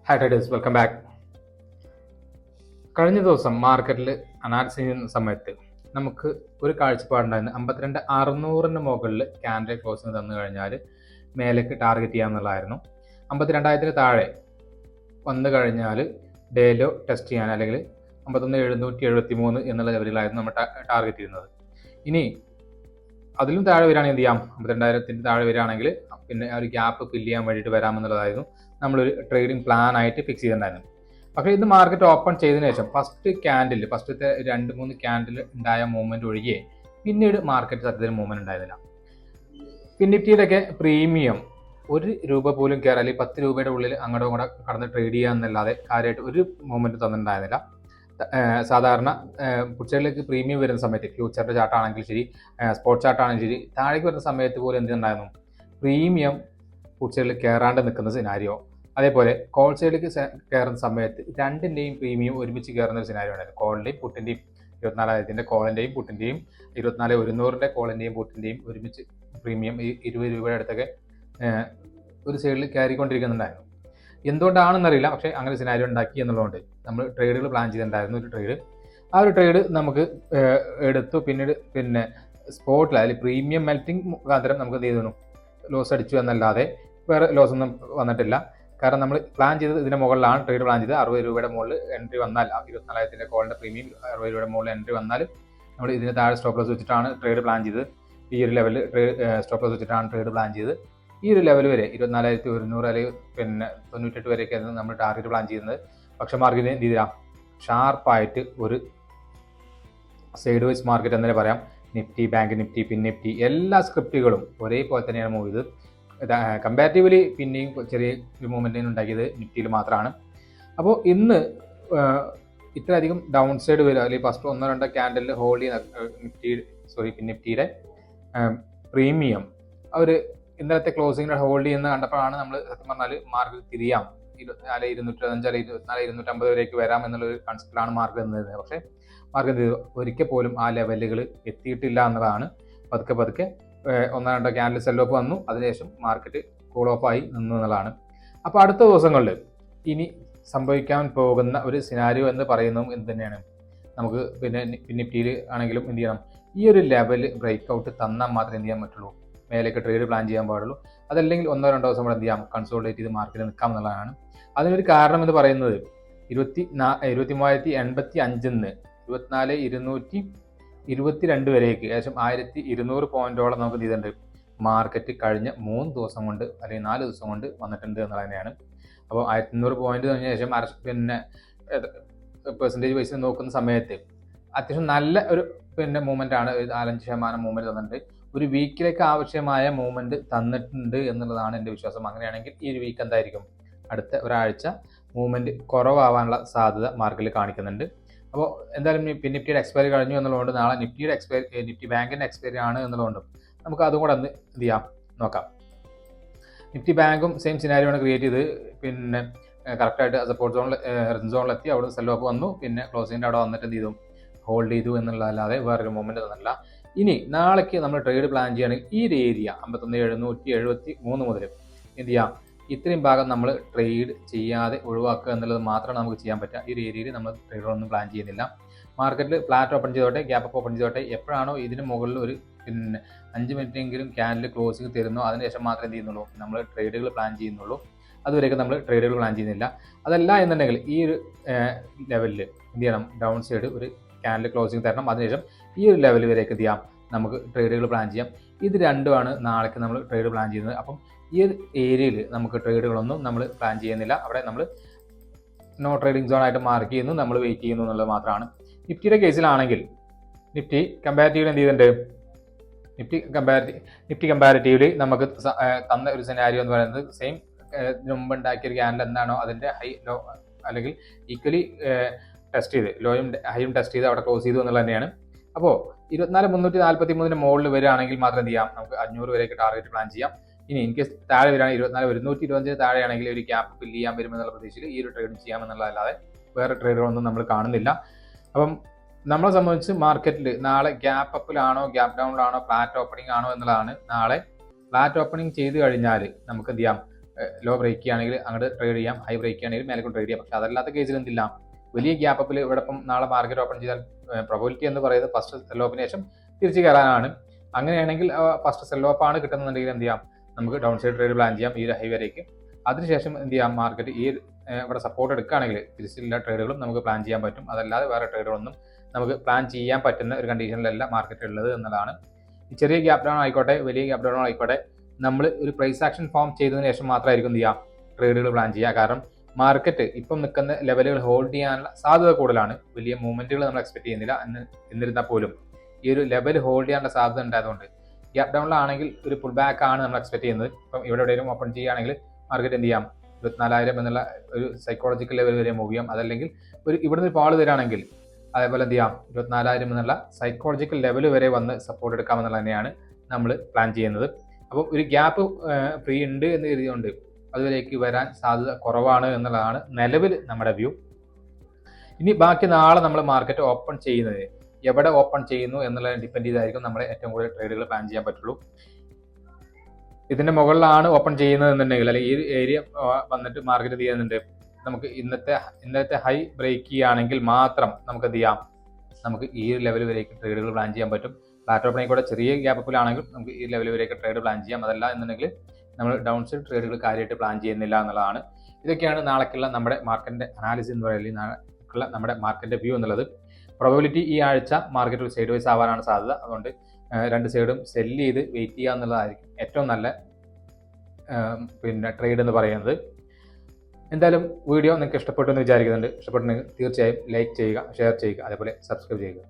Hi traders, welcome back. കഴിഞ്ഞ ദിവസം മാർക്കറ്റിൽ അനാലിസിസ് ചെയ്യുന്ന സമയത്ത് നമുക്ക് ഒരു കാഴ്ചപ്പാടുണ്ടായിരുന്നു. 52,600 മുകളിൽ ക്യാൻഡിൽ ക്ലോസിങ് തന്നു കഴിഞ്ഞാൽ മേലേക്ക് ടാർഗറ്റ് ചെയ്യാമെന്നുള്ളതായിരുന്നു. 52,000 താഴെ വന്നു കഴിഞ്ഞാൽ ഡേയിലോ ടെസ്റ്റ് ചെയ്യാൻ, അല്ലെങ്കിൽ 51,773 എന്നുള്ള ലെവലിലായിരുന്നു നമ്മൾ ടാർഗറ്റ് ചെയ്യുന്നത്. ഇനി അതിലും താഴെ വരികയാണെങ്കിൽ എന്ത് ചെയ്യാം, 52,000 താഴെ വരികയാണെങ്കിൽ പിന്നെ ആ ഒരു ഗ്യാപ്പ് ഫില്ല് ചെയ്യാൻ വേണ്ടിയിട്ട് വരാമെന്നുള്ളതായിരുന്നു നമ്മളൊരു ട്രേഡിംഗ് പ്ലാൻ ആയിട്ട് ഫിക്സ് ചെയ്തിട്ടുണ്ടായിരുന്നു. പക്ഷേ ഇന്ന് മാർക്കറ്റ് ഓപ്പൺ ചെയ്തതിനു ശേഷം ഫസ്റ്റത്തെ 2-3 ക്യാൻഡിൽ ഉണ്ടായ മൂവ്മെന്റ് ഒഴികെ പിന്നീട് മാർക്കറ്റ് സത്യത്തിൽ മൂവ്മെന്റ് ഉണ്ടായിരുന്നില്ല. നിഫ്റ്റിയിലൊക്കെ പ്രീമിയം ₹1 പോലും കയറി, അല്ലെങ്കിൽ 10 രൂപയുടെ ഉള്ളിൽ അങ്ങോട്ടും ഇങ്ങോട്ട് കടന്ന് ട്രേഡ് ചെയ്യാന്നല്ലാതെ കാര്യമായിട്ട് ഒരു മൂവ്മെന്റ് തന്നിട്ടുണ്ടായിരുന്നില്ല. സാധാരണ പുട്ചേറിലേക്ക് പ്രീമിയം വരുന്ന സമയത്ത് ഫ്യൂച്ചറിന്റെ ചാർട്ടാണെങ്കിലും ശരി, സ്പോട്ട് ചാർട്ടാണെങ്കിലും ശരി, താഴേക്ക് വരുന്ന സമയത്ത് പോലും എന്തുണ്ടായിരുന്നു, പ്രീമിയം പുട്ചേറിൽ കയറാണ്ട് നിൽക്കുന്ന സിനാരിയോ. അതേപോലെ കോൾ സൈഡിലേക്ക് കയറുന്ന സമയത്ത് രണ്ടിൻ്റെയും പ്രീമിയം ഒരുമിച്ച് കയറുന്ന ഒരു സിനാരിയോ ഉണ്ടായിരുന്നു. കോളിൻ്റെയും പുട്ടിൻ്റെയും 24,000 കോളിൻ്റെയും പുട്ടിൻ്റെയും 24,100 കോളിൻ്റെയും പുട്ടിൻ്റെയും ഒരുമിച്ച് പ്രീമിയം ഈ 20 രൂപയുടെ അടുത്തൊക്കെ ഒരു സൈഡിൽ കയറിക്കൊണ്ടിരിക്കുന്നുണ്ടായിരുന്നു. എന്തുകൊണ്ടാണെന്നറിയില്ല, പക്ഷേ അങ്ങനെ സിനാരിയോ ഉണ്ടാക്കി എന്നുള്ളതുകൊണ്ട് നമ്മൾ ട്രേഡുകൾ പ്ലാൻ ചെയ്തിട്ടുണ്ടായിരുന്നു. ആ ഒരു ട്രേഡ് നമുക്ക് എടുത്തു. പിന്നെ സ്പോട്ടിൽ അല്ലെങ്കിൽ പ്രീമിയം മെൽറ്റിംഗ് മുഖാന്തരം നമുക്ക് എന്ത് ചെയ്തു, ലോസ് അടിച്ചു എന്നല്ലാതെ വേറെ ലോസ് ഒന്നും വന്നിട്ടില്ല. കാരണം നമ്മൾ പ്ലാൻ ചെയ്തത് ഇതിന്റെ മുകളിലാണ് ട്രേഡ് പ്ലാൻ ചെയ്തത്. 60 രൂപയുടെ മുകളിൽ എൻട്രി വന്നാൽ, 24,000 കോളിന്റെ പ്രീമിയം 60 രൂപയുടെ മുകളിൽ എൻട്രി വന്നാൽ നമ്മൾ ഇതിന് താഴെ സ്റ്റോപ്പ് ലോസ് വെച്ചിട്ടാണ് ട്രേഡ് പ്ലാൻ ചെയ്തത്. ഈ ഒരു ലെവലിൽ സ്റ്റോപ്പ് ലോസ് വെച്ചിട്ടാണ് ട്രേഡ് പ്ലാൻ ചെയ്തത്. ഈ ഒരു ലെവൽ വരെ 24,100 അല്ലെങ്കിൽ 98 വരെയൊക്കെയായിരുന്നു നമ്മൾ ടാർഗറ്റ് പ്ലാൻ ചെയ്യുന്നത്. പക്ഷേ മാർക്കറ്റിന് എന്ത് ചെയ്തില്ല, ഷാർപ്പായിട്ട് ഒരു സൈഡ് വൈസ് മാർക്കറ്റ് എന്നേ പറയാം. നിഫ്റ്റി, ബാങ്ക് നിഫ്റ്റി, പിൻ നിഫ്റ്റി എല്ലാ സ്ക്രിപ്റ്റുകളും ഒരേപോലെ തന്നെയാണ് മൂവ് ചെയ്തത്. കമ്പാരിറ്റീവ്ലി പിന്നെയും ചെറിയ മൂവ്മെൻറ്റിന് ഉണ്ടാക്കിയത് നിഫ്റ്റിയിൽ മാത്രമാണ്. അപ്പോൾ ഇന്ന് ഇത്രയധികം ഡൗൺ സൈഡ് വരിക, അല്ലെങ്കിൽ ഫസ്റ്റ് 1-2 ക്യാൻഡലിൽ ഹോൾഡ് ചെയ്യുന്ന നിഫ്റ്റിയുടെ പ്രീമിയം അവർ ഇന്നലത്തെ ക്ലോസിങ്ങിൽ ഹോൾഡ് ചെയ്യുന്ന കണ്ടപ്പോഴാണ് നമ്മൾ സത്യം പറഞ്ഞാൽ മാർക്കറ്റ് തിരിയാം, 24,205 അല്ലെങ്കിൽ 24,250 വരേക്ക് വരാം എന്നുള്ളൊരു കൺസെപ്റ്റിലാണ് മാർക്കറ്റ് നിന്നത്. പക്ഷേ മാർക്കറ്റ് ഒരിക്കൽ പോലും ആ ലെവലുകൾ എത്തിയിട്ടില്ല എന്നതാണ്. പതുക്കെ 1-2 ക്യാൻഡിൽ സെൽ ഓഫ് വന്നു, അതിനുശേഷം മാർക്കറ്റ് കൂൾ ഓഫ് ആയി നിന്നു എന്നുള്ളതാണ്. അപ്പോൾ അടുത്ത ദിവസങ്ങളിൽ ഇനി സംഭവിക്കാൻ പോകുന്ന ഒരു സിനാരിയോ എന്ന് പറയുന്നതും എന്ത് തന്നെയാണ്, നമുക്ക് പിന്നെ നിഫ്റ്റിയിൽ ആണെങ്കിലും എന്ത് ചെയ്യണം, ഈ ഒരു ലെവൽ ബ്രേക്ക് ഔട്ട് തന്നാൽ മാത്രമേ എന്ത് ചെയ്യാൻ പറ്റുള്ളൂ, മേലേക്ക് ട്രേഡ് പ്ലാൻ ചെയ്യാൻ പാടുള്ളൂ. അതല്ലെങ്കിൽ 1-2 ദിവസം കൂടെ എന്ത് ചെയ്യാം, കൺസോൾട്ടേറ്റ് ചെയ്ത് മാർക്കറ്റിൽ നിൽക്കാം എന്നുള്ളതാണ്. അതിനൊരു കാരണം എന്ന് പറയുന്നത് 23,085 24,222 വരേക്ക് ഏകദേശം 1,200 പോയിന്റോളം നമുക്ക് എന്ത് ചെയ്തിട്ടുണ്ട്, മാർക്കറ്റ് കഴിഞ്ഞ 3 ദിവസം കൊണ്ട് അല്ലെങ്കിൽ 4 ദിവസം കൊണ്ട് വന്നിട്ടുണ്ട് എന്നുള്ളത് തന്നെയാണ്. അപ്പോൾ 1,200 പോയിന്റ് കഴിഞ്ഞ ശേഷം പെർസെൻറ്റേജ് വൈസ് നോക്കുന്ന സമയത്ത് അത്യാവശ്യം നല്ല ഒരു മൂവ്മെന്റ് ആണ്. 4-5% മൂവ്മെന്റ് തന്നിട്ടുണ്ട്. ഒരു വീക്കിലേക്ക് ആവശ്യമായ മൂവ്മെന്റ് തന്നിട്ടുണ്ട് എന്നുള്ളതാണ് എൻ്റെ വിശ്വാസം. അങ്ങനെയാണെങ്കിൽ ഈ ഒരു വീക്ക് എന്തായിരിക്കും, അടുത്ത ഒരാഴ്ച മൂവ്മെന്റ് കുറവാകാനുള്ള സാധ്യത മാർക്കറ്റിൽ കാണിക്കുന്നുണ്ട്. അപ്പോൾ എന്തായാലും നിഫ്റ്റിയുടെ എക്സ്പയറി കഴിഞ്ഞു എന്നുള്ളതുകൊണ്ട് നാളെ നിഫ്റ്റി ബാങ്കിൻ്റെ എക്സ്പയറി ആണ് എന്നുള്ളതുകൊണ്ടും നമുക്ക് അതും കൂടെ എന്ത് ചെയ്യാം നോക്കാം. നിഫ്റ്റി ബാങ്കും സെയിം സിനാരിയോണ് ക്രിയേറ്റ് ചെയ്ത് കറക്റ്റായിട്ട് സപ്പോർട്ട് സോണിലെത്തി, അവിടെ സെൽ ഓഫ് വന്നു, പിന്നെ ക്ലോസിങ്ങിൻ്റെ അവിടെ വന്നിട്ട് എന്ത് ചെയ്തു, ഹോൾഡ് ചെയ്തു എന്നുള്ളതല്ലാതെ വേറൊരു മൂവ്മെന്റ് തന്നില്ല. ഇനി നാളേക്ക് നമ്മൾ ട്രേഡ് പ്ലാൻ ചെയ്യുകയാണെങ്കിൽ ഈ ഒരു ഏരിയ 51,773 മുതൽ എന്ത് ചെയ്യാം, ഇത്രയും ഭാഗം നമ്മൾ ട്രേഡ് ചെയ്യാതെ ഒഴിവാക്കുക എന്നുള്ളത് മാത്രമാണ് നമുക്ക് ചെയ്യാൻ പറ്റുക. ഈ ഒരു ഏരിയയിൽ നമ്മൾ ട്രേഡൊന്നും പ്ലാൻ ചെയ്യുന്നില്ല. മാർക്കറ്റിൽ ഫ്ലാറ്റ് ഓപ്പൺ ചെയ്തോട്ടെ, ഗ്യാപ്പ് അപ്പ് ഓപ്പൺ ചെയ്തോട്ടെ, എപ്പോഴാണോ ഇതിന് മുകളിൽ ഒരു 5 മിനിറ്റെങ്കിലും ക്യാൻഡിൽ ക്ലോസിങ് തരുന്നോ അതിനുശേഷം മാത്രമേ എന്ത് ചെയ്യുന്നുള്ളൂ, നമ്മൾ ട്രേഡുകൾ പ്ലാൻ ചെയ്യുന്നുള്ളൂ. അതുവരെയൊക്കെ നമ്മൾ ട്രേഡുകൾ പ്ലാൻ ചെയ്യുന്നില്ല. അതല്ല എന്നുണ്ടെങ്കിൽ ഈ ഒരു ലെവലിൽ എന്ത് ചെയ്യണം, ഡൗൺ സൈഡ് ഒരു ക്യാൻഡിൽ ക്ലോസിങ് തരണം. അതിനുശേഷം ഈ ഒരു ലെവൽ വരെയൊക്കെ എന്ത് ചെയ്യാം, നമുക്ക് ട്രേഡുകൾ പ്ലാൻ ചെയ്യാം. ഇത് രണ്ടുമാണ് നാളേക്ക് നമ്മൾ ട്രേഡ് പ്ലാൻ ചെയ്യുന്നത്. അപ്പം ഈ ഒരു ഏരിയയിൽ നമുക്ക് ട്രേഡുകളൊന്നും നമ്മൾ പ്ലാൻ ചെയ്യുന്നില്ല. അവിടെ നമ്മൾ നോ ട്രേഡിംഗ് സോൺ ആയിട്ട് മാർക്ക് ചെയ്യുന്നു, നമ്മൾ വെയിറ്റ് ചെയ്യുന്നു എന്നുള്ളത് മാത്രമാണ്. നിഫ്റ്റിയുടെ കേസിലാണെങ്കിൽ നിഫ്റ്റി കമ്പാരിറ്റീവ്ലി എന്ത് ചെയ്തിട്ടുണ്ട്, നിഫ്റ്റി കമ്പാരിറ്റീവ്ലി നമുക്ക് തന്ന ഒരു സിനാരിയോ എന്ന് പറയുന്നത് സെയിം മുമ്പ് ഉണ്ടാക്കിയ ഒരു ക്യാൻഡിൽ എന്താണോ അതിൻ്റെ ഹൈ ലോ അല്ലെങ്കിൽ ഈക്വലി ടെസ്റ്റ് ചെയ്ത് ലോയും ഹൈയും ടെസ്റ്റ് ചെയ്ത് അവിടെ ക്ലോസ് ചെയ്തു എന്നുള്ളത് തന്നെയാണ്. അപ്പോൾ 24,343 മുകളിൽ വരികയാണെങ്കിൽ മാത്രം എന്ത് ചെയ്യാം, നമുക്ക് 500 വരെയൊക്കെ ടാർഗറ്റ് പ്ലാൻ ചെയ്യാം. ഇനി ഇൻകേസ് താഴെ വരികയാണെങ്കിൽ 24,125 താഴെയാണെങ്കിൽ ഒരു ഗ്യാപ്പ് ഫില്ല് ചെയ്യാൻ വരുമെന്നുള്ള പ്രതീക്ഷയിൽ ഈ ഒരു ട്രേഡ് ചെയ്യാമെന്നുള്ളതല്ലാതെ വേറെ ട്രേഡുകളൊന്നും നമ്മൾ കാണുന്നില്ല. അപ്പം നമ്മളെ സംബന്ധിച്ച് മാർക്കറ്റിൽ നാളെ ഗ്യാപ്പ് അപ്പിലാണോ ഗ്യാപ്പ് ഡൗണിലാണോ ഫ്ലാറ്റ് ഓപ്പണിംഗ് ആണോ എന്നുള്ളതാണ്. നാളെ ഫ്ലാറ്റ് ഓപ്പണിംഗ് ചെയ്ത് കഴിഞ്ഞാൽ നമുക്ക് എന്ത് ചെയ്യാം, ലോ ബ്രേക്ക് ചെയ്യുകയാണെങ്കിൽ അങ്ങോട്ട് ട്രേഡ് ചെയ്യാം, ഹൈ ബ്രേക്ക് ചെയ്യുകയാണെങ്കിൽ മേലേക്ക് ട്രേഡ് ചെയ്യാം. പക്ഷേ അതല്ലാത്ത കേസിൽ എന്തില്ല, വലിയ ഗ്യാപ്പ് അപ്പിൽ ഇവിടെ ഇപ്പം നാളെ മാർക്കറ്റ് ഓപ്പൺ ചെയ്താൽ പ്രോബബിലിറ്റി എന്ന് പറയുന്നത് ഫസ്റ്റ് സെൽ ഓപ്പിന് ശേഷം തിരിച്ച് കയറാനാണ്. അങ്ങനെയാണെങ്കിൽ ഫസ്റ്റ് സെൽ ഓപ്പ് ആണ് കിട്ടുന്നുണ്ടെങ്കിൽ എന്ത് ചെയ്യാം, നമുക്ക് ഡൗൺ സൈഡ് ട്രേഡ് പ്ലാൻ ചെയ്യാം ഈ ഒരു ഹൈ വരേക്ക്. അതിനുശേഷം എന്ത് ചെയ്യാം, മാർക്കറ്റ് ഈ ഇവിടെ സപ്പോർട്ട് എടുക്കുകയാണെങ്കിൽ തിരിച്ചുള്ള ട്രേഡുകളും നമുക്ക് പ്ലാൻ ചെയ്യാൻ പറ്റും. അതല്ലാതെ വേറെ ട്രേഡുകളൊന്നും നമുക്ക് പ്ലാൻ ചെയ്യാൻ പറ്റുന്ന ഒരു കണ്ടീഷനിലല്ല മാർക്കറ്റ് ഉള്ളത് എന്നതാണ്. ഈ ചെറിയ ഗ്യാപ് ഡൗൺ ആയിക്കോട്ടെ, വലിയ ഗ്യാപ് ഡൗൺ ആയിക്കോട്ടെ, നമ്മൾ ഒരു പ്രൈസ് ആക്ഷൻ ഫോം ചെയ്തതിനു ശേഷം മാത്രമായിരിക്കും എന്ത് ചെയ്യുക, ട്രേഡുകൾ പ്ലാൻ ചെയ്യുക. കാരണം മാർക്കറ്റ് ഇപ്പം നിൽക്കുന്ന ലെവലുകൾ ഹോൾഡ് ചെയ്യാനുള്ള സാധ്യത കൂടുതലാണ്. വലിയ മൂവ്മെന്റുകൾ നമ്മൾ എക്സ്പെക്ട് ചെയ്യുന്നില്ല. എന്നിരുന്നാൽ പോലും ഈ ഒരു ലെവൽ ഹോൾഡ് ചെയ്യാനുള്ള സാധ്യത ഉണ്ടായതുകൊണ്ട് ഗ്യാപ് ഡൗണിലാണെങ്കിൽ ഒരു പുൾ ബാക്ക് ആണ് നമ്മൾ എക്സ്പെക്ട് ചെയ്യുന്നത്. ഇപ്പം ഇവിടെ എവിടെയെങ്കിലും ഓപ്പൺ ചെയ്യുകയാണെങ്കിൽ മാർക്കറ്റ് എന്ത് ചെയ്യാം, 24,000 എന്നുള്ള ഒരു സൈക്കോളജിക്കൽ ലെവൽ വരെ മൂവ് ചെയ്യാം. അതല്ലെങ്കിൽ ഒരു ഇവിടുന്ന് ഒരു പാൾ തരാണെങ്കിൽ അതേപോലെ എന്ത് ചെയ്യാം, 24,000 എന്നുള്ള സൈക്കോളജിക്കൽ ലെവൽ വരെ വന്ന് സപ്പോർട്ട് എടുക്കാമെന്നുള്ള തന്നെയാണ് നമ്മൾ പ്ലാൻ ചെയ്യുന്നത്. അപ്പോൾ ഒരു ഗ്യാപ്പ് ഫ്രീ ഉണ്ട് എന്ന് കരുതിയുകൊണ്ട് അതുവരേക്ക് വരാൻ സാധ്യത കുറവാണ് എന്നുള്ളതാണ് നിലവിൽ നമ്മുടെ വ്യൂ. ഇനി ബാക്കി നാളെ നമ്മൾ മാർക്കറ്റ് ഓപ്പൺ ചെയ്യുന്നത് എവിടെ ഓപ്പൺ ചെയ്യുന്നു എന്നുള്ളത് ഡിപ്പെൻഡ് ചെയ്തായിരിക്കും നമ്മൾ ഏറ്റവും കൂടുതൽ ട്രേഡുകൾ പ്ലാൻ ചെയ്യാൻ പറ്റുള്ളൂ. ഇതിന്റെ മുകളിലാണ് ഓപ്പൺ ചെയ്യുന്നത് എന്നുണ്ടെങ്കിൽ, അല്ലെങ്കിൽ ഈ ഏരിയ വന്നിട്ട് മാർക്കറ്റ് ചെയ്യുന്നുണ്ട്, നമുക്ക് ഇന്നത്തെ ഹൈ ബ്രേക്ക് ചെയ്യുകയാണെങ്കിൽ മാത്രം നമുക്ക് എന്ത് ചെയ്യാം, നമുക്ക് ഈ ലെവൽ വരേക്ക് ട്രേഡുകൾ പ്ലാൻ ചെയ്യാൻ പറ്റും. ഫ്ലാറ്റ് ഓപ്പണിംഗ് കൂടെ ചെറിയ ഗ്യാപ്പിലാണെങ്കിൽ നമുക്ക് ഈ ലെവൽ വരെയൊക്കെ ട്രേഡ് പ്ലാൻ ചെയ്യാം. അതല്ല എന്നുണ്ടെങ്കിൽ നമ്മൾ ഡൗൺ സൈഡ് ട്രേഡുകൾ കാര്യമായിട്ട് പ്ലാൻ ചെയ്യുന്നില്ല എന്നുള്ളതാണ്. ഇതൊക്കെയാണ് നാളേക്കുള്ള നമ്മുടെ മാർക്കറ്റിന്റെ അനാലിസിസ് എന്ന് പറയുന്നത്, നാളേക്കുള്ള നമ്മുടെ മാർക്കറ്റിന്റെ വ്യൂ എന്നുള്ളത്. പ്രോബബിലിറ്റി ഈ ആഴ്ച മാർക്കറ്റ് ഒരു സൈഡ് വൈസ് ആവാനാണ് സാധ്യത. അതുകൊണ്ട് രണ്ട് സൈഡും സെല്ല് ചെയ്ത് വെയിറ്റ് ചെയ്യുക എന്നുള്ളതായിരിക്കും ഏറ്റവും നല്ല ട്രേഡ് എന്ന് പറയുന്നത്. എന്തായാലും വീഡിയോ നിങ്ങൾക്ക് ഇഷ്ടപ്പെട്ടു എന്ന് വിചാരിക്കുന്നുണ്ട്. ഇഷ്ടപ്പെട്ടെങ്കിൽ തീർച്ചയായും ലൈക്ക് ചെയ്യുക, ഷെയർ ചെയ്യുക, അതേപോലെ സബ്സ്ക്രൈബ് ചെയ്യുക.